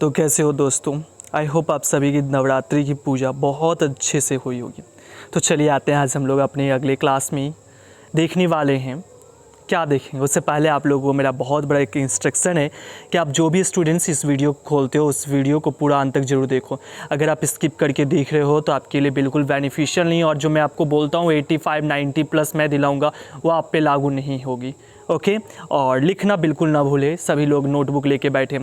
तो कैसे हो दोस्तों। आई होप आप सभी की नवरात्रि की पूजा बहुत अच्छे से हुई होगी। तो चलिए आते हैं, आज हम लोग अपने अगले क्लास में देखने वाले हैं। क्या देखेंगे उससे पहले आप लोगों को मेरा बहुत बड़ा एक इंस्ट्रक्शन है कि आप जो भी स्टूडेंट्स इस वीडियो को खोलते हो उस वीडियो को पूरा अंत तक जरूर देखो। अगर आप स्किप करके देख रहे हो तो आपके लिए बिल्कुल बेनिफिशियल नहीं, और जो मैं आपको बोलता हूँ 85-90 प्लस मैं दिलाऊंगा वो आप पे लागू नहीं होगी। ओके, और लिखना बिल्कुल ना भूले, सभी लोग नोटबुक लेके बैठे।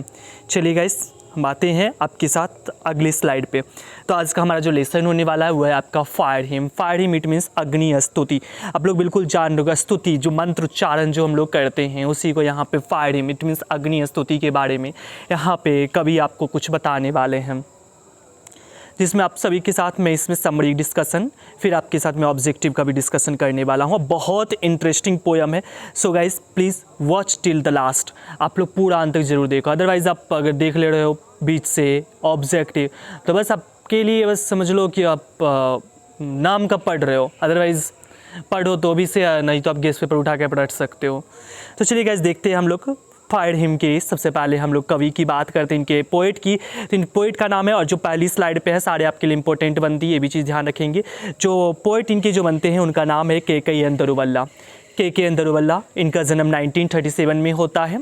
चलिए गाइस, हम आते हैं आपके साथ अगली स्लाइड पे। तो आज का हमारा जो लेसन होने वाला है वो है आपका fire him. Fire him it means अग्नि स्तुति। आप लोग बिल्कुल जान रहे हो, स्तुति जो मंत्र उच्चारण जो हम लोग करते हैं उसी को यहाँ पे फायर हिम इट मीन्स अग्नि स्तुति के बारे में यहाँ पे कवि आपको कुछ बताने वाले हैं, जिसमें आप सभी के साथ मैं इसमें समरी डिस्कशन, फिर आपके साथ मैं ऑब्जेक्टिव का भी डिस्कशन करने वाला हूँ। बहुत इंटरेस्टिंग पोयम है। So guys please watch till the last. आप लोग पूरा अंत तक जरूर देखो, अदरवाइज़ आप अगर देख ले रहे हो बीच से ऑब्जेक्टिव तो बस आपके लिए बस समझ लो कि आप नाम का पढ़ रहे हो, अदरवाइज़ पढ़ो तो भी से, नहीं तो आप गेस्ट पेपर उठा के पढ़ सकते हो। तो चलिए गाइस देखते हैं हम लोग फायर हिम के। सबसे पहले हम लोग कवि की बात करते हैं, इनके पोएट की। तो इन पोएट का नाम है, और जो पहली स्लाइड पे है सारे आपके लिए इंपॉर्टेंट बनती है, ये भी चीज़ ध्यान रखेंगे। जो पोएट इनके जो बनते हैं उनका नाम है के.एन. दरुवल्ला। के.एन. दरुवल्ला, इनका जन्म 1937 में होता है।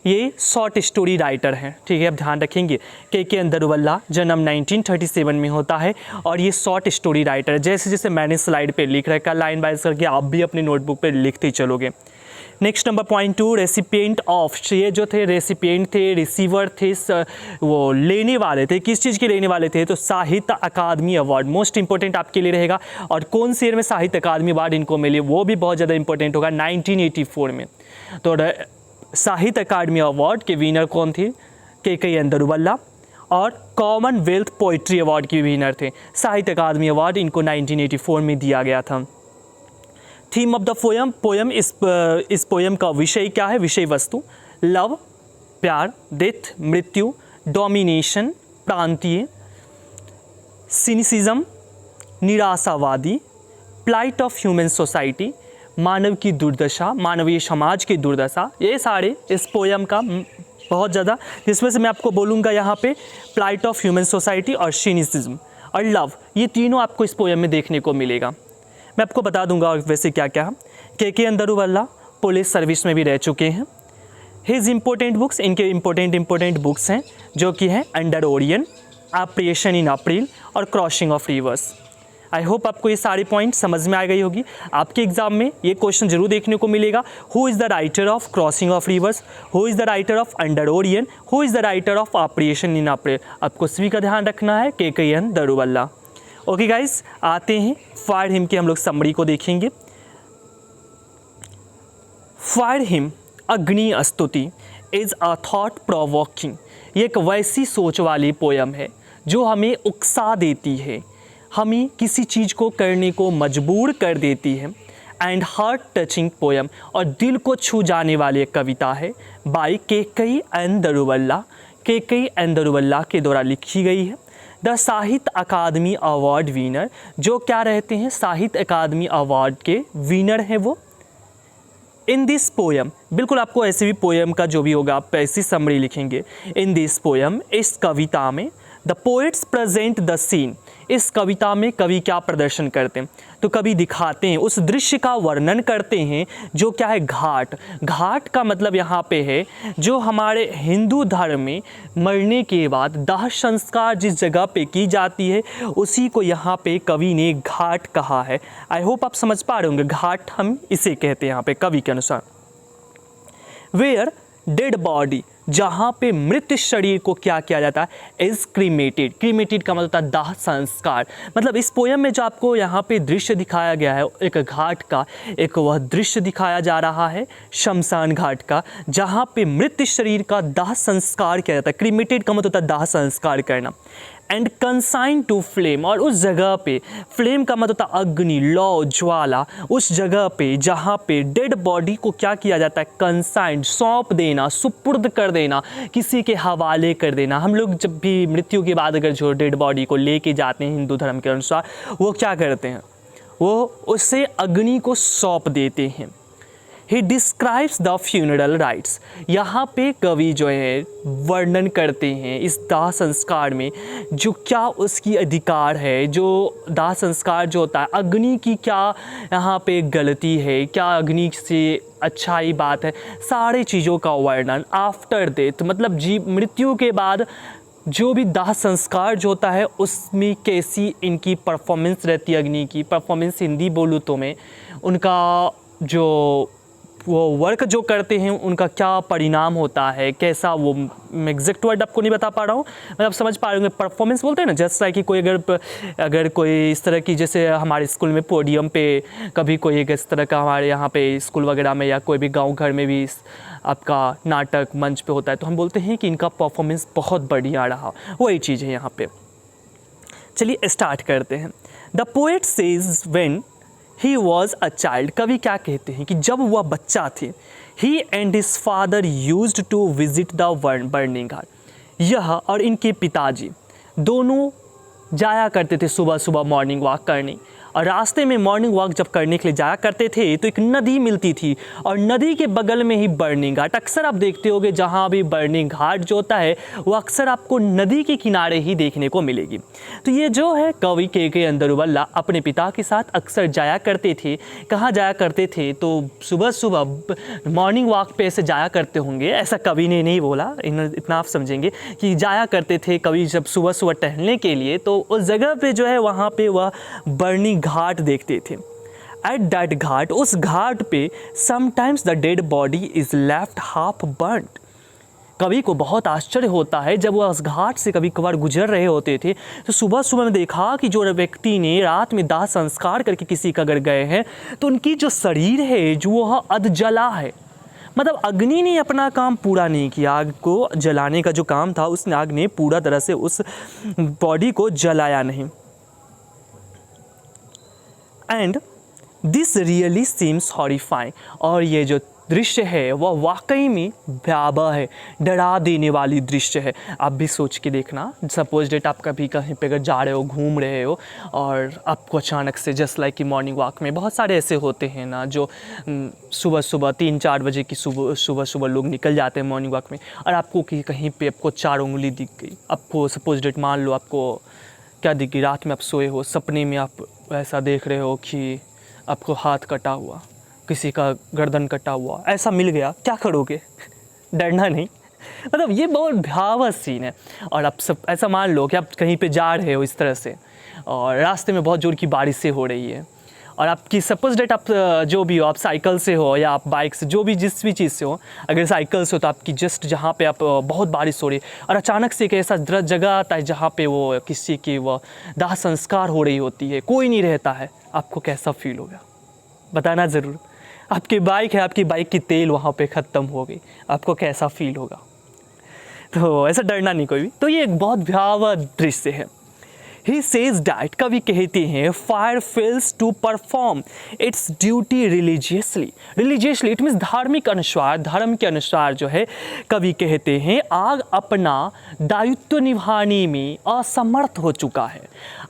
ये शॉर्ट स्टोरी राइटर हैं, ठीक है, अब ध्यान रखेंगे। के.एन. दरुवल्ला जन्म 1937 में होता है और ये शॉर्ट स्टोरी राइटर है। जैसे जैसे मैंने स्लाइड पे लिख रखा लाइन वाइज करके आप भी अपने नोटबुक पे लिखते चलोगे। Next number point 2, recipient of. ये जो थे रेसिपिएंट थे, रिसीवर थे, वो लेने वाले थे। किस चीज़ के लेने वाले थे? तो साहित्य अकादमी अवार्ड मोस्ट इंपॉर्टेंट आपके लिए रहेगा। और कौन से ईयर में साहित्य अकादमी अवार्ड इनको मिले वो भी बहुत ज़्यादा इंपॉर्टेंट होगा, 1984 में। तो साहित्य अकादमी अवार्ड के विनर कौन थे? के.एन. दरुवल्ला। और कॉमनवेल्थ पोइट्री अवार्ड के विनर थे। साहित्य अकादमी अवार्ड इनको 1984 में दिया गया था। थीम ऑफ द पोयम, इस पोयम का विषय क्या है? विषय वस्तु लव, प्यार, डेथ, मृत्यु, डोमिनेशन, प्रांतीय, सिनिसिज्म, निराशावादी, प्लाइट ऑफ ह्यूमन सोसाइटी, मानव की दुर्दशा, मानवीय समाज की दुर्दशा, ये सारे इस पोयम का बहुत ज़्यादा, जिसमें से मैं आपको बोलूँगा यहाँ पे प्लाइट ऑफ ह्यूमन सोसाइटी और सिनिसिज्म और लव, ये तीनों आपको इस पोयम में देखने को मिलेगा। मैं आपको बता दूंगा वैसे क्या क्या। के.एन. दरुवल्ला पुलिस सर्विस में भी रह चुके हैं। हिज इम्पोर्टेंट बुक्स, इनके इम्पोर्टेंट बुक्स हैं जो कि हैं अंडर ओरियन, ऑपरेशन इन अप्रैल और crossing of reverse. I hope आपको ये सारे पॉइंट समझ में आ गई होगी। आपके एग्जाम में ये क्वेश्चन जरूर देखने को मिलेगा। Who is the writer of crossing of rivers, who is the writer of under Orion, who is the writer of operation in April. आपको सभी का ध्यान रखना है, के.एन. दरुवल्ला। ओके गाइस, आते हैं फायर हिम के हम लोग समरी को देखेंगे। फायर हिम अग्नि स्तुति इज अ थॉट प्रोवोकिंग। ये एक वैसी सोच वाली पोयम है जो हमें उकसा देती है, हमें किसी चीज़ को करने को मजबूर कर देती है। एंड हार्ट टचिंग पोयम, और दिल को छू जाने वाली एक कविता है bye K. N.. Daruwalla. K. N.. Daruwalla के द्वारा लिखी गई है। The Sahitya Akademi award winner, जो क्या रहते हैं? साहित्य अकादमी अवार्ड के विनर हैं वो। इन दिस पोयम, बिल्कुल आपको ऐसे भी पोयम का जो भी होगा आप ऐसी समरी लिखेंगे। इन दिस पोयम, इस कविता में the poets present the scene, इस कविता में कवि क्या प्रदर्शन करते हैं? तो कवि दिखाते हैं, उस दृश्य का वर्णन करते हैं जो क्या है? घाट। घाट का मतलब यहाँ पे है जो हमारे हिंदू धर्म में मरने के बाद दाह संस्कार जिस जगह पे की जाती है उसी को यहाँ पे कवि ने घाट कहा है। आई होप आप समझ पा रहे होंगे, घाट हम इसे कहते हैं यहाँ पे कवि के अनुसार। वेयर डेड बॉडी, जहाँ पे मृत शरीर को क्या किया जाता है? Is cremated. क्रीमेटेड का मतलब होता है दाह संस्कार। मतलब इस पोयम में जो आपको यहाँ पे दृश्य दिखाया गया है एक घाट का, एक वह दृश्य दिखाया जा रहा है शमशान घाट का, जहाँ पे मृत शरीर का दाह संस्कार किया जाता है। क्रीमेटेड का मतलब होता है दाह संस्कार करना। एंड कंसाइन टू फ्लेम, और उस जगह पे फ्लेम का मतलब होता है अग्नि, लौ, ज्वाला। उस जगह पे जहाँ पे डेड बॉडी को क्या किया जाता है? कंसाइन, सौंप देना, सुपुर्द कर देना, किसी के हवाले कर देना। हम लोग जब भी मृत्यु के बाद अगर जो डेड बॉडी को लेके जाते हैं हिंदू धर्म के अनुसार, वो क्या करते हैं? वो उससे अग्नि को सौंप देते हैं। He describes the funeral rights. यहाँ पे कवि जो है वर्णन करते हैं इस दाह संस्कार में जो क्या उसकी अधिकार है, जो दाह संस्कार जो होता है, अग्नि की क्या यहाँ पे गलती है, क्या अग्नि से अच्छाई बात है, सारे चीज़ों का वर्णन आफ्टर डेथ, मतलब मृत्यु के बाद जो भी दाह संस्कार जो होता है उसमें कैसी इनकी परफॉर्मेंस रहती है, अग्नि की परफॉर्मेंस हिंदी बोलूँ तो मैं, उनका जो वो वर्क जो करते हैं उनका क्या परिणाम होता है, कैसा वो, मैं एग्जैक्ट वर्ड आपको नहीं बता पा रहा हूँ, मतलब समझ पा रहे होंगे। परफॉर्मेंस बोलते हैं ना, जस्ट लाइक कि कोई अगर कोई इस तरह की, जैसे हमारे स्कूल में पोडियम पे कभी कोई एक इस तरह का हमारे यहाँ पे स्कूल वगैरह में या कोई भी गांव घर में भी आपका नाटक मंच पे होता है तो हम बोलते हैं कि इनका परफॉर्मेंस बहुत बढ़िया रहा, वही चीज़ है यहाँ पे। चलिए स्टार्ट करते हैं। The poet says when he was a child, कवि क्या कहते हैं कि जब वह बच्चा थे, he and his father used to visit the burning ghat, यह और इनके पिताजी दोनों जाया करते थे सुबह सुबह मॉर्निंग वॉक करने, और रास्ते में मॉर्निंग वॉक जब करने के लिए जाया करते थे तो एक नदी मिलती थी और नदी के बगल में ही बर्निंग घाट। अक्सर आप देखते होंगे जहाँ भी बर्निंग घाट जो होता है वो अक्सर आपको नदी के किनारे ही देखने को मिलेगी। तो ये जो है कवि के अंदरुवल्ला अपने पिता के साथ अक्सर जाया करते थे। कहाँ जाया करते थे? तो सुबह सुबह मॉर्निंग वॉक पे ऐसे जाया करते होंगे, ऐसा कवि ने नहीं बोला, इतना आप समझेंगे कि जाया करते थे कवि जब सुबह सुबह टहलने के लिए, तो उस जगह पे जो है वहाँ पे वह बर्निंग घाट देखते थे। एट दैट घाट, उस घाट पे sometimes the dead body is left half burned. कवि को बहुत आश्चर्य होता है जब वह उस घाट से कभी कभार गुजर रहे होते थे तो सुबह सुबह में देखा कि जो व्यक्ति ने रात में दाह संस्कार करके किसी का अगर गए हैं तो उनकी जो शरीर है जो वह अध जला है, मतलब अग्नि ने अपना काम पूरा नहीं किया। आग को जलाने का जो काम था उस आग ने पूरा तरह से उस बॉडी को जलाया नहीं। And this really seems horrifying, और ये जो दृश्य है वह वाकई में भयावह है, डरा देने वाली दृश्य है। आप भी सोच के देखना, सपोज डेट आप कभी कहीं पे अगर जा रहे हो, घूम रहे हो और आपको अचानक से जस्ट लाइक कि मॉर्निंग वॉक में बहुत सारे ऐसे होते हैं ना जो सुबह सुबह 3-4 बजे की सुबह लोग निकल जाते हैं मॉर्निंग वॉक में, और आपको कि कहीं पे आपको 4 उंगली दिख गई। आपको सपोज डेट मान लो आपको क्या दिख गई, रात में आप सोए हो, सपने में आप ऐसा देख रहे हो कि आपको हाथ कटा हुआ, किसी का गर्दन कटा हुआ ऐसा मिल गया, क्या करोगे? डरना नहीं, मतलब ये बहुत भयावह सीन है। और आप सब ऐसा मान लो कि आप कहीं पे जा रहे हो इस तरह से और रास्ते में बहुत ज़ोर की बारिशें हो रही है और आपकी सपोज डेट आप जो भी हो, आप साइकिल से हो या आप बाइक से, जो भी जिस भी चीज़ से हो, अगर साइकिल से हो तो आपकी जस्ट जहाँ पे आप बहुत बारिश हो रही है और अचानक से एक ऐसा जगह आता है जहाँ पे वो किसी की वो दाह संस्कार हो रही होती है, कोई नहीं रहता है, आपको कैसा फील होगा बताना ज़रूर। आपकी बाइक है, आपकी बाइक की तेल वहाँ पे ख़त्म हो गई, आपको कैसा फील होगा? तो ऐसा डरना नहीं कोई भी। तो ये एक बहुत भयावह दृश्य है। He says that, कवि कहते हैं, fire fails to perform its duty religiously. Religiously it means धार्मिक अनुसार, धर्म के अनुसार जो है कवि कहते हैं आग अपना दायित्व निभाने में असमर्थ हो चुका है।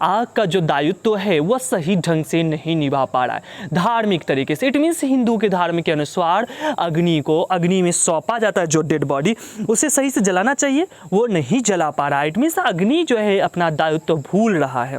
आग का जो दायित्व है वह सही ढंग से नहीं निभा पा रहा है धार्मिक तरीके से। इट मीन्स हिंदू के धर्म के अनुसार अग्नि में सौंपा जाता है जो डेड बॉडी, उसे सही से जलाना चाहिए, वो नहीं जला पा रहा है। इट मीन्स अग्नि जो है अपना दायित्व भूल रहा है।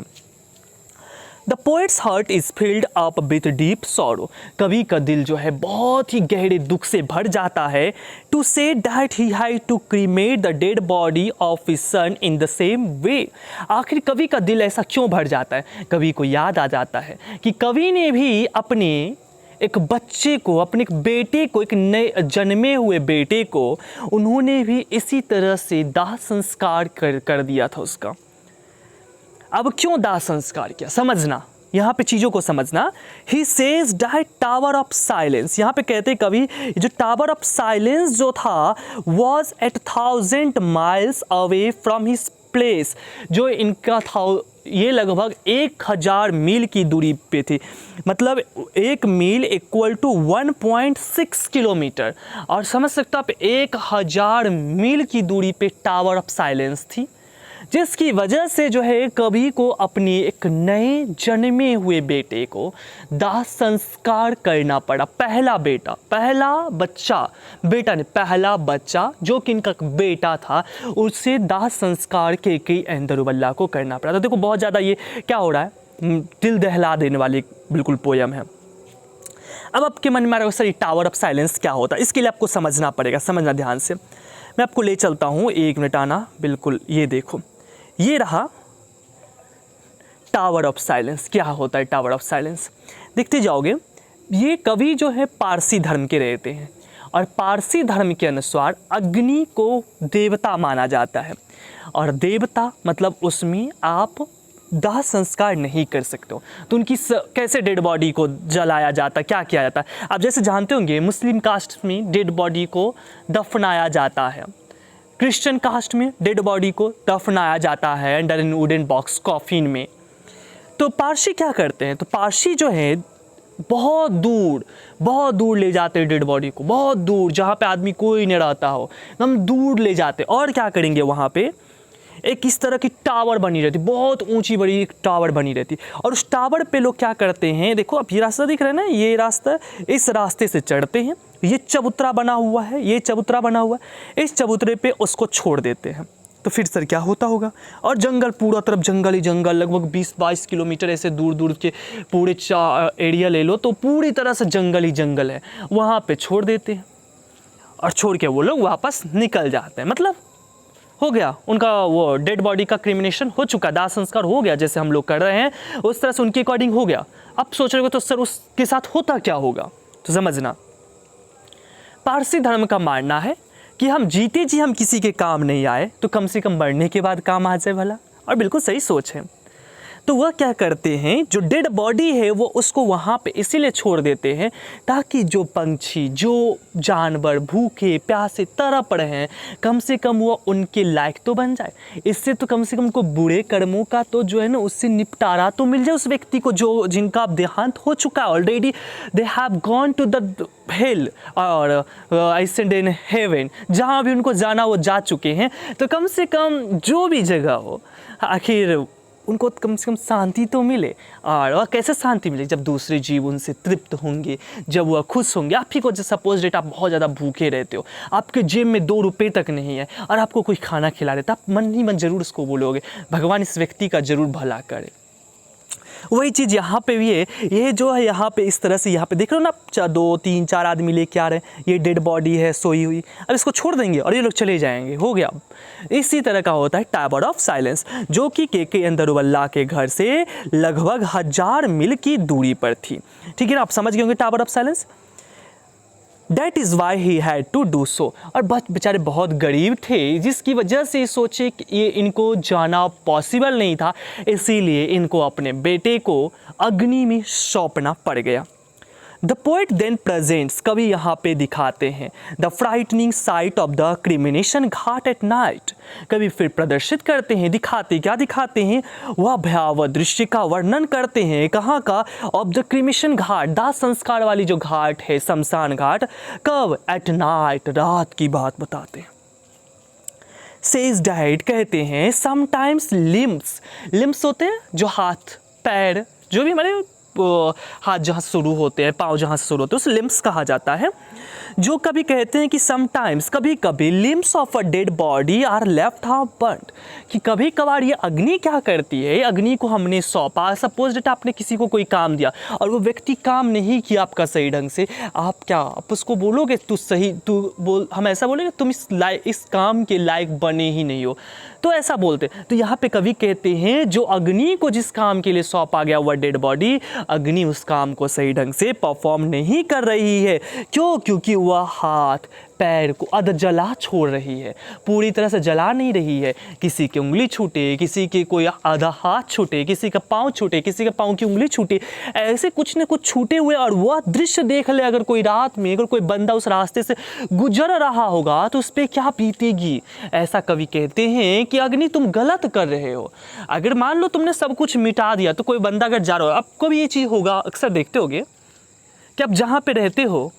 The poets heart is filled up with deep sorrow, कवि का दिल जो है बहुत ही गहरे दुख से भर जाता है। To say that he had to cremate the dead body of his son in the same way. आखिर कवि का दिल ऐसा क्यों भर जाता है? कवि को याद आ जाता है कि कवि ने भी अपने एक बच्चे को, अपने एक बेटे को, एक नए जन्मे हुए बेटे को उन्होंने भी इसी तरह से दाह संस्कार कर दिया था उसका। अब क्यों दाह संस्कार किया, समझना, यहाँ पे चीज़ों को समझना। He says that tower of silence, यहाँ पे कहते कवि जो टावर ऑफ साइलेंस जो था was at 1000 miles away from his place, जो इनका था ये लगभग 1000 मील की दूरी पे थी, मतलब 1 मील इक्वल टू 1.6 किलोमीटर। और समझ सकते हो आप 1000 मील की दूरी पे टावर ऑफ साइलेंस थी। जिसकी वजह से जो है कवि को अपनी एक नए जन्मे हुए बेटे को दाह संस्कार करना पड़ा। पहला बच्चा जो कि इनका बेटा था, उसे दाह संस्कार कैकेयी एंड दरुबल्ला को करना पड़ा। तो देखो बहुत ज़्यादा ये क्या हो रहा है, दिल दहला देने वाली बिल्कुल पोयम है। अब आपके मन में आ रहा है सर टावर ऑफ साइलेंस क्या होता है, इसके लिए आपको समझना पड़ेगा, समझना ध्यान से। मैं आपको ले चलता हूँ, 1 मिनट आना, बिल्कुल ये देखो, ये रहा टावर ऑफ साइलेंस। क्या होता है टावर ऑफ साइलेंस, देखते जाओगे। ये कवि जो है पारसी धर्म के रहते हैं और पारसी धर्म के अनुसार अग्नि को देवता माना जाता है और देवता मतलब उसमें आप दाह संस्कार नहीं कर सकते हो। तो उनकी कैसे डेड बॉडी को जलाया जाता है, क्या किया जाता है, आप जैसे जानते होंगे मुस्लिम कास्ट में डेड बॉडी को दफनाया जाता है, क्रिश्चियन कास्ट में डेड बॉडी को दफनाया जाता है under in wooden box coffin में। तो पारसी क्या करते हैं, तो पारसी जो है बहुत दूर ले जाते हैं डेड बॉडी को, बहुत दूर जहाँ पे आदमी कोई नहीं रहता हो, हम दूर ले जाते। और क्या करेंगे, वहाँ पे एक इस तरह की टावर बनी रहती, बहुत ऊंची बड़ी एक टावर बनी रहती, और उस टावर पे लोग क्या करते हैं, देखो अब ये रास्ता दिख रहा है ना, ये रास्ता, इस रास्ते से चढ़ते हैं, ये चबूतरा बना हुआ है, इस चबूतरे पे उसको छोड़ देते हैं। तो फिर सर क्या होता होगा, और जंगल, पूरा तरफ जंगल ही जंगल, लगभग 20-22 किलोमीटर ऐसे दूर के पूरे एरिया ले लो तो पूरी तरह से जंगल ही जंगल है, वहाँ पे छोड़ देते हैं और छोड़ के वो लोग वापस निकल जाते हैं। मतलब हो गया उनका वो डेड बॉडी का क्रिमिनेशन हो चुका, दाह संस्कार हो गया, जैसे हम लोग कर रहे हैं उस तरह से उनके अकॉर्डिंग हो गया। अब सोच रहे हो तो सर उसके साथ होता क्या होगा, तो समझना, पारसी धर्म का मानना है कि हम जीते जी हम किसी के काम नहीं आए तो कम से कम मरने के बाद काम आ जाए भला, और बिल्कुल सही सोच है। तो वह क्या करते हैं, जो डेड बॉडी है वो उसको वहाँ पे इसीलिए छोड़ देते हैं ताकि जो पंछी, जो जानवर भूखे प्यासे तड़प रहे हैं, कम से कम वो उनके लायक तो बन जाए। इससे तो कम से कम उनको बुरे कर्मों का तो जो है ना उससे निपटारा तो मिल जाए उस व्यक्ति को, जो जिनका देहांत हो चुका है already, they have gone to the hell और असेंड इन हेवन, जहाँ भी उनको जाना वो जा चुके हैं। तो कम से कम जो भी जगह हो आखिर उनको कम से कम शांति तो मिले। और वह कैसे शांति मिले, जब दूसरे जीव उनसे तृप्त होंगे, जब वह खुश होंगे। आप ही को सपोज डेट आप बहुत ज़्यादा भूखे रहते हो, आपके जेब में 2 रुपये तक नहीं है और आपको कोई खाना खिला देता, आप मन ही मन जरूर उसको बोलोगे भगवान इस व्यक्ति का जरूर भला करे। वही चीज़ यहाँ पे भी है, ये जो है यहाँ पे इस तरह से यहाँ पे देख रहे हो ना, 2, 3, 4 आदमी लेके आ रहे हैं, ये डेड बॉडी है सोई हुई, अब इसको छोड़ देंगे और ये लोग चले जाएंगे, हो गया। इसी तरह का होता है टावर ऑफ साइलेंस, जो कि कैकेयी एंड दरुबल्ला के घर से लगभग 1000 मील की दूरी पर थी। ठीक है ना, आप समझ गए होंगे tower of silence. That is why he had to do so। और बेचारे बहुत गरीब थे, जिसकी वजह से सोचे कि ये इनको जाना पॉसिबल नहीं था, इसीलिए इनको अपने बेटे को अग्नि में सौंपना पड़ गया। द पोएट देन प्रेजेंट्स, कवि यहाँ पे दिखाते हैं the frightening site of the क्रिमिनेशन Ghat at night. कवि फिर प्रदर्शित करते हैं, दिखाते हैं वह भयावह दृश्य का वर्णन करते हैं, कहाँ का, ऑफ द क्रिमिनेशन घाट, दाह संस्कार वाली जो घाट है, शमशान घाट, कब, एट नाइट, रात की बात बताते हैं। सेज डैड कहते हैं समटाइम्स लिम्स होते हैं जो हाथ पैर, जो भी हमारे हाथ जहाँ से शुरू होते हैं, पाँव जहाँ से शुरू होते हैं, उसे लिम्स कहा जाता है। जो कभी कहते हैं कि समटाइम्स, कभी कभी, limbs of a dead body are left half burned, कि कभी कभार ये अग्नि क्या करती है, अग्नि को हमने सौंपा, सपोज डेट आपने किसी को कोई काम दिया और वो व्यक्ति काम नहीं किया आपका सही ढंग से, आप उसको बोलोगे हम ऐसा बोलेंगे तुम इस काम के लायक बने ही नहीं हो, तो ऐसा बोलते। तो यहाँ पे कवि कहते हैं जो अग्नि को जिस काम के लिए सौंपा गया वह डेड बॉडी, अग्नि उस काम को सही ढंग से परफॉर्म नहीं कर रही है। क्यों? क्योंकि वह हाथ पैर को अध जला छोड़ रही है, पूरी तरह से जला नहीं रही है। किसी की उंगली छूटे, किसी के कोई आधा हाथ छूटे, किसी का पाँव छूटे, किसी के पाँव की उंगली छूटे, ऐसे कुछ न कुछ छूटे हुए, और वह दृश्य देख ले अगर कोई रात में, अगर कोई बंदा उस रास्ते से गुजर रहा होगा तो उस पर क्या बीतेगी। ऐसा कवि कहते हैं कि अग्नि तुम गलत कर रहे हो। अगर मान लो तुमने सब कुछ मिटा दिया तो कोई बंदा अगर जा रहा हो, आपको भी ये चीज़ होगा, अक्सर देखते होगे कि आप जहाँ पे रहते हो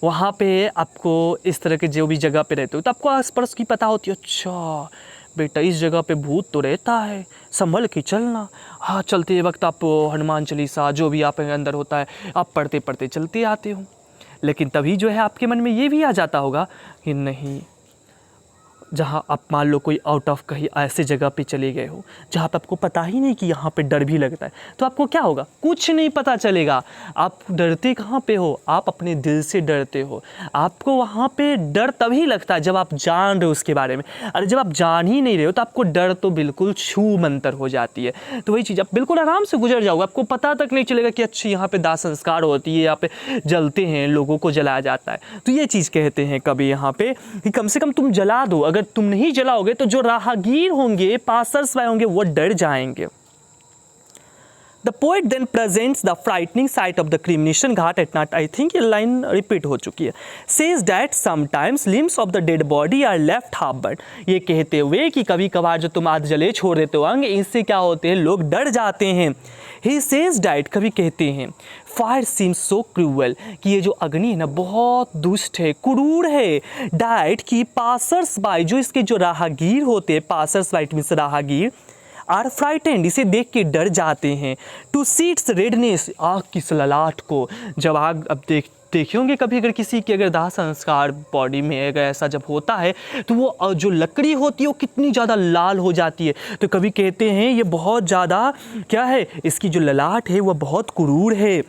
वहाँ पे आपको इस तरह के जो भी जगह पे रहते हो तो आपको आस पड़ोस की पता होती है, अच्छा बेटा इस जगह पे भूत तो रहता है, संभल के चलना। हाँ, चलते वक्त आप हनुमान चालीसा जो भी आप अंदर होता है आप पढ़ते पढ़ते चलते आते हो। लेकिन तभी जो है आपके मन में ये भी आ जाता होगा कि नहीं, जहाँ आप मान लो कोई आउट ऑफ कहीं ऐसे जगह पे चले गए हो जहाँ पे आपको पता ही नहीं कि यहाँ पे डर भी लगता है, तो आपको क्या होगा, कुछ नहीं पता चलेगा। आप डरते कहाँ पे हो, आप अपने दिल से डरते हो। आपको वहाँ पे डर तभी लगता है जब आप जान रहे हो उसके बारे में। अरे जब आप जान ही नहीं रहे हो तो आपको डर तो बिल्कुल छू मंतर हो जाती है। तो वही चीज़ आप बिल्कुल आराम से गुजर जाओगे, आपको पता तक नहीं चलेगा कि अच्छा यहाँ पे दाह संस्कार होती है, यहाँ पे जलते हैं, लोगों को जलाया जाता है। तो ये चीज़ कहते हैं कभी यहाँ पे कि कम से कम तुम जला दो। अगर तुम नहीं जलाओगे तो जो राहगीर होंगे, पासर्स बाय होंगे, वो डर जाएंगे। The poet then presents the frightening sight of the cremation ghat at night. I think ये लाइन रिपीट हो चुकी है। Says that sometimes limbs of the dead body are left half burnt. ये कहते हुए कि कभी कभार जो तुम आध जले छोड़ देते हो अंग, इससे क्या होते हैं, लोग डर जाते हैं। He says that, कभी कहते हैं Fire seems so cruel, कि ये जो अग्नि है ना बहुत दुष्ट है, क्रूर है। That कि पासर्स बाय, जो इसके जो राहगीर होते हैं, पासर्स बाय मीन्स राहगीर, आर फ्राइटेंड, इसे देख के डर जाते हैं। टू सी इट्स रेडनेस, आग की ललाट को। जब आग, अब देखे होंगे कभी अगर किसी के अगर दाह संस्कार बॉडी में अगर ऐसा जब होता है तो वो जो लकड़ी होती है वो कितनी ज़्यादा लाल हो जाती है। तो कभी कहते हैं ये बहुत ज़्यादा क्या है, इसकी जो ललाट है वो बहुत क्रूर है।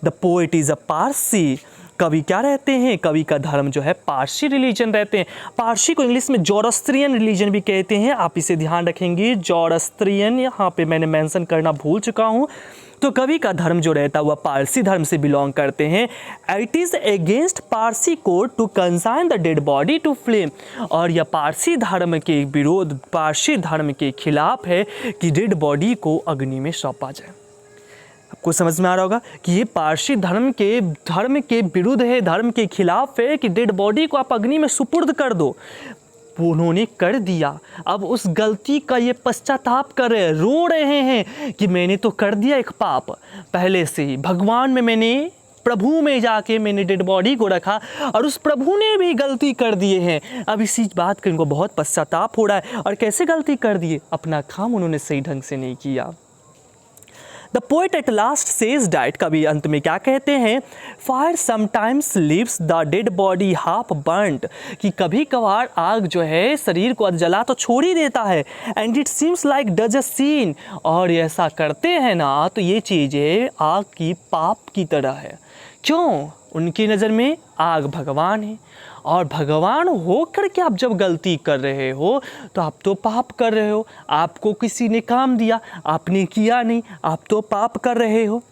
The poet is a Parsi, कवि क्या रहते हैं, कवि का धर्म जो है पारसी रिलीजन रहते हैं। पारसी को इंग्लिश में जोरोस्ट्रियन रिलीजन भी कहते हैं, आप इसे ध्यान रखेंगे। जोरोस्ट्रियन यहाँ पे मैंने मेंशन करना भूल चुका हूँ। तो कवि का धर्म जो रहता है वह पारसी धर्म से बिलोंग करते हैं। It is against Parsi code to consign the dead body to flame, और यह पारसी धर्म के विरोध, पारसी धर्म के खिलाफ है कि डेड बॉडी को अग्नि में सौंपा जाए। आपको समझ में आ रहा होगा कि ये पारसी धर्म के विरुद्ध है, धर्म के खिलाफ है कि डेड बॉडी को आप अग्नि में सुपुर्द कर दो। उन्होंने कर दिया, अब उस गलती का ये पश्चाताप कर रहे हैं, रो रहे हैं कि मैंने तो कर दिया एक पाप पहले से ही। भगवान में मैंने, प्रभु में जाके मैंने डेड बॉडी को रखा और उस प्रभु ने भी गलती कर दिए हैं। अब इसी बात का इनको बहुत पश्चाताप हो रहा है। और कैसे गलती कर दिए, अपना काम उन्होंने सही ढंग से नहीं किया। The poet at last says that, कभी अंत में क्या कहते हैं, fire sometimes leaves the dead body half burned, कि कभी कभार आग जो है शरीर को जला तो छोड़ ही देता है। And it seems like does a scene, और ऐसा करते हैं ना तो ये चीज़ें आग की पाप की तरह है। क्यों, उनकी नज़र में आग भगवान है, और भगवान होकर के आप जब गलती कर रहे हो तो आप तो पाप कर रहे हो। आपको किसी ने काम दिया, आपने किया नहीं, आप तो पाप कर रहे हो।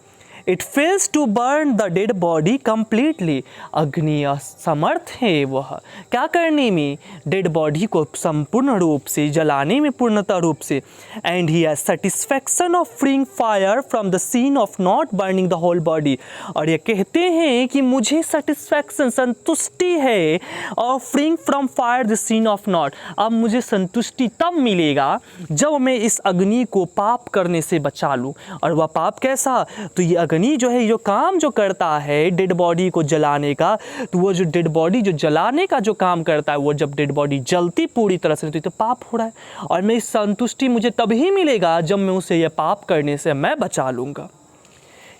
It fails to burn the dead body completely, अग्नि असमर्थ है वह क्या करने में, डेड बॉडी को संपूर्ण रूप से जलाने में, पूर्णतः रूप से। And he has satisfaction of freeing fire from the scene of not burning the whole body, और ये कहते हैं कि मुझे सेटिस्फैक्शन, संतुष्टि है, और freeing from fire the scene of not, अब मुझे संतुष्टि तब मिलेगा जब मैं इस अग्नि को पाप करने से बचा लूँ। और वह पाप कैसा, तो ये अग्नि जो है, जो काम जो करता है डेड बॉडी को जलाने का, तो वो जो डेड बॉडी जो जलाने का जो काम करता है, वो जब डेड बॉडी जलती पूरी तरह से तो पाप हो रहा है। और मैं इस संतुष्टि मुझे तभी मिलेगा जब मैं उसे ये पाप करने से मैं बचा लूँगा।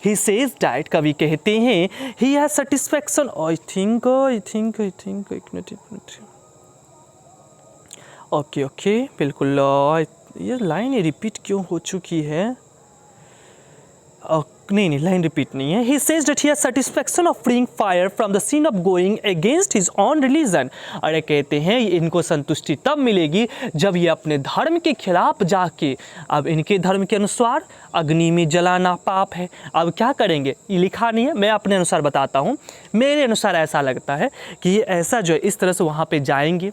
He says that, कवि कहते हैं, he has satisfaction, I think एक मिनट, ओके बिल्कुल, ये लाइन रिपीट क्यों हो चुकी है, नहीं लाइन रिपीट नहीं है। He says that he has satisfaction of freeing fire from the sin of going against his own religion, अरे कहते हैं इनको संतुष्टि तब मिलेगी जब ये अपने धर्म के खिलाफ जाके, अब इनके धर्म के अनुसार अग्नि में जलाना पाप है। अब क्या करेंगे, ये लिखा नहीं है, मैं अपने अनुसार बताता हूँ। मेरे अनुसार ऐसा लगता है कि ये ऐसा जो है इस तरह से वहाँ पे जाएंगे,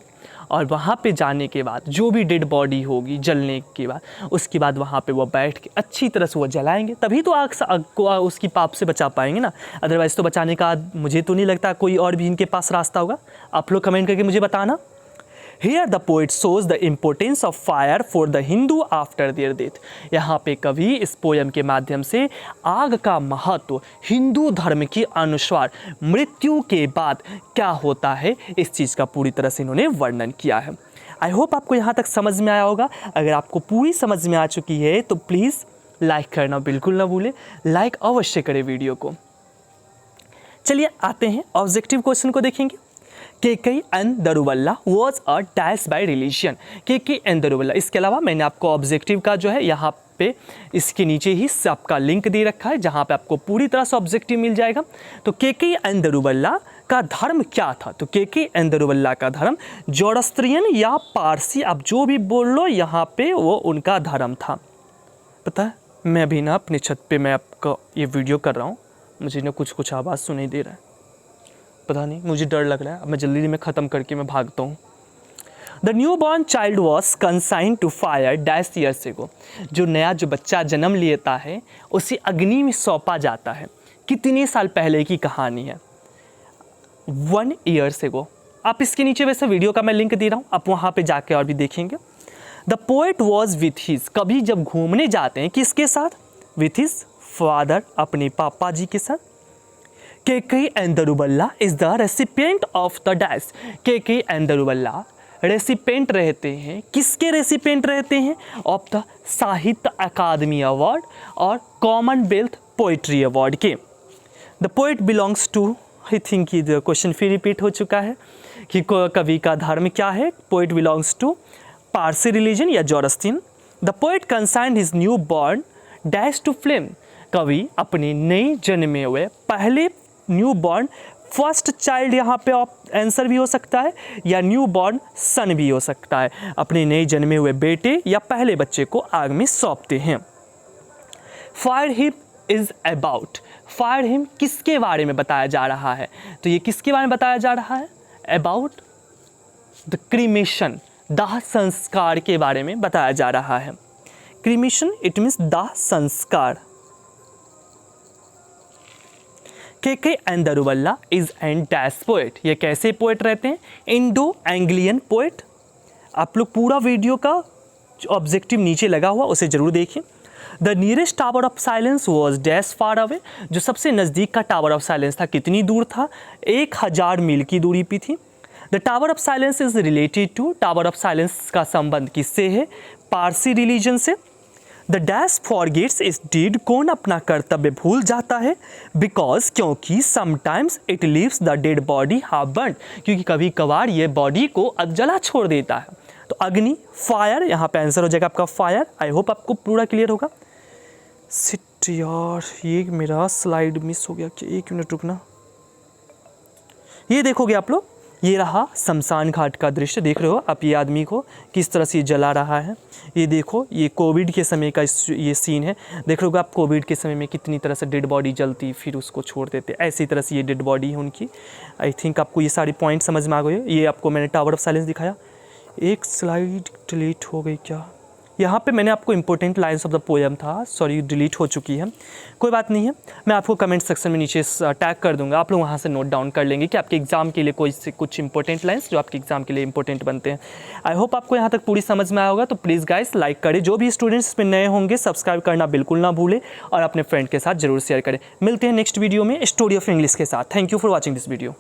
और वहाँ पे जाने के बाद जो भी डेड बॉडी होगी जलने के बाद, उसके बाद वहाँ पे वो बैठ के अच्छी तरह से वो जलाएंगे, तभी तो आग को उसकी पाप से बचा पाएंगे ना। अदरवाइज़ तो बचाने का मुझे तो नहीं लगता कोई और भी इनके पास रास्ता होगा। आप लोग कमेंट करके मुझे बताना। Here the poet shows the importance of fire for the Hindu after their death. यहाँ पे कवि इस पोयम के माध्यम से आग का महत्व हिंदू धर्म के अनुसार मृत्यु के बाद क्या होता है, इस चीज़ का पूरी तरह से इन्होंने वर्णन किया है। आई होप आपको यहाँ तक समझ में आया होगा। अगर आपको पूरी समझ में आ चुकी है तो प्लीज़ लाइक करना बिल्कुल ना भूलें, लाइक अवश्य करें वीडियो को। चलिए आते हैं ऑब्जेक्टिव क्वेश्चन को देखेंगे। Keki and Daruwalla was a dash by religion. Keki and Daruwalla, इसके अलावा मैंने आपको ऑब्जेक्टिव का जो है यहाँ पे इसके नीचे ही आपका लिंक दे रखा है, जहाँ पे आपको पूरी तरह से ऑब्जेक्टिव मिल जाएगा। तो केके एंड दरुवल्ला का धर्म क्या था? तो केके एंड दरुवल्ला का धर्म जोरस्त्रियन या पारसी, आप जो भी बोल लो, यहाँ पे वो उनका धर्म था। पता है, मैं भी ना अपनी छत पे मैं आपका ये वीडियो कर रहा हूँ, मुझे ना कुछ आवाज़ सुनाई दे रहा है, पता नहीं, मुझे डर लग रहा है। अब मैं जल्दी में ख़त्म करके मैं भागता हूँ। The new born child was consigned to fire dash years ago. जो नया जो बच्चा जन्म लेता है उसे अग्नि में सौंपा जाता है। कितने साल पहले की कहानी है? 1 ईयर्स एगो। आप इसके नीचे वैसे वीडियो का मैं लिंक दे रहा हूँ, आप वहाँ पे जाके और भी देखेंगे। The poet was with his, कभी जब घूमने जाते हैं किसके साथ? विथ हिज फादर, अपने पापा जी के साथ। Keki and Daruwalla is the recipient of the dash. Keki and Daruwalla recipient रहते हैं, किसके रेसिपेंट रहते हैं? Of the Sahitya Akademi award और कॉमनवेल्थ पोइट्री अवार्ड के। The poet belongs to, I think ये क्वेश्चन फिर रिपीट हो चुका है कि कवि का धर्म क्या है? Poet belongs to Parsi religion या Zoroastrian. The poet consigned his new born dash to flame. कवि अपने नए जन्मे हुए पहले न्यू बॉर्न फर्स्ट चाइल्ड, यहाँ पे आंसर भी हो सकता है, या न्यू बॉर्न सन भी हो सकता है। अपने नए जन्मे हुए बेटे या पहले बच्चे को आग में सौंपते हैं। Fire him is about, fire him किसके बारे में बताया जा रहा है? तो ये किसके बारे में बताया जा रहा है? अबाउट द क्रीमेशन, दाह संस्कार के बारे में बताया जा रहा है। क्रीमेशन इट मीन्स दाह संस्कार। Keki and Daruwalla is and dash poet, ये कैसे पोएट रहते हैं? Indo Anglian poet. आप लोग पूरा वीडियो का ऑब्जेक्टिव नीचे लगा हुआ उसे जरूर देखिए। The nearest tower of silence was dash far away, जो सबसे नज़दीक का टावर ऑफ साइलेंस था कितनी दूर था? 1000 मील की दूरी पे थी। The tower of silence is related to, tower of silence का संबंध किससे है? पारसी रिलीजन से। The dash forgets his deed, कौन अपना कर्तव्य भूल जाता है? बिकॉज, क्योंकि sometimes it leaves the dead body half burned, क्योंकि कभी कभार ये बॉडी को जला छोड़ देता है। तो अग्नि, फायर, यहाँ पे आंसर हो जाएगा आपका फायर। आई होप आपको पूरा क्लियर होगा। सिट यार, ये मेरा स्लाइड मिस हो गया, कि 1 मिनट रुकना। ये देखोगे आप लोग, ये रहा शमशान घाट का दृश्य, देख रहे हो आप ये आदमी को किस तरह से ये जला रहा है। ये देखो, ये कोविड के समय का ये सीन है। देख रहे हो आप कोविड के समय में कितनी तरह से डेड बॉडी जलती, फिर उसको छोड़ देते, ऐसी तरह से ये डेड बॉडी है उनकी। आई थिंक आपको ये सारी पॉइंट समझ में आ गए। ये आपको मैंने टावर ऑफ साइलेंस दिखाया। एक स्लाइड डिलीट हो गई क्या? यहाँ पे मैंने आपको important lines of the poem था, सॉरी डिलीट हो चुकी है, कोई बात नहीं है। मैं आपको कमेंट सेक्शन में नीचे टैग कर दूंगा, आप लोग वहाँ से नोट डाउन कर लेंगे कि आपके एग्जाम के लिए कोई से कुछ इंपॉर्टेंट लाइन्स जो आपके एग्जाम के लिए इंपॉर्टेंट बनते हैं। आई होप आपको यहाँ तक पूरी समझ में आया होगा। तो प्लीज़ गाइस लाइक करें, जो भी स्टूडेंट्स इसमें नए होंगे सब्सक्राइब करना बिल्कुल ना भूलें और अपने फ्रेंड के साथ जरूर शेयर करें। मिलते हैं नेक्स्ट वीडियो में स्टोरी ऑफ इंग्लिश के साथ। Thank you for watching this video.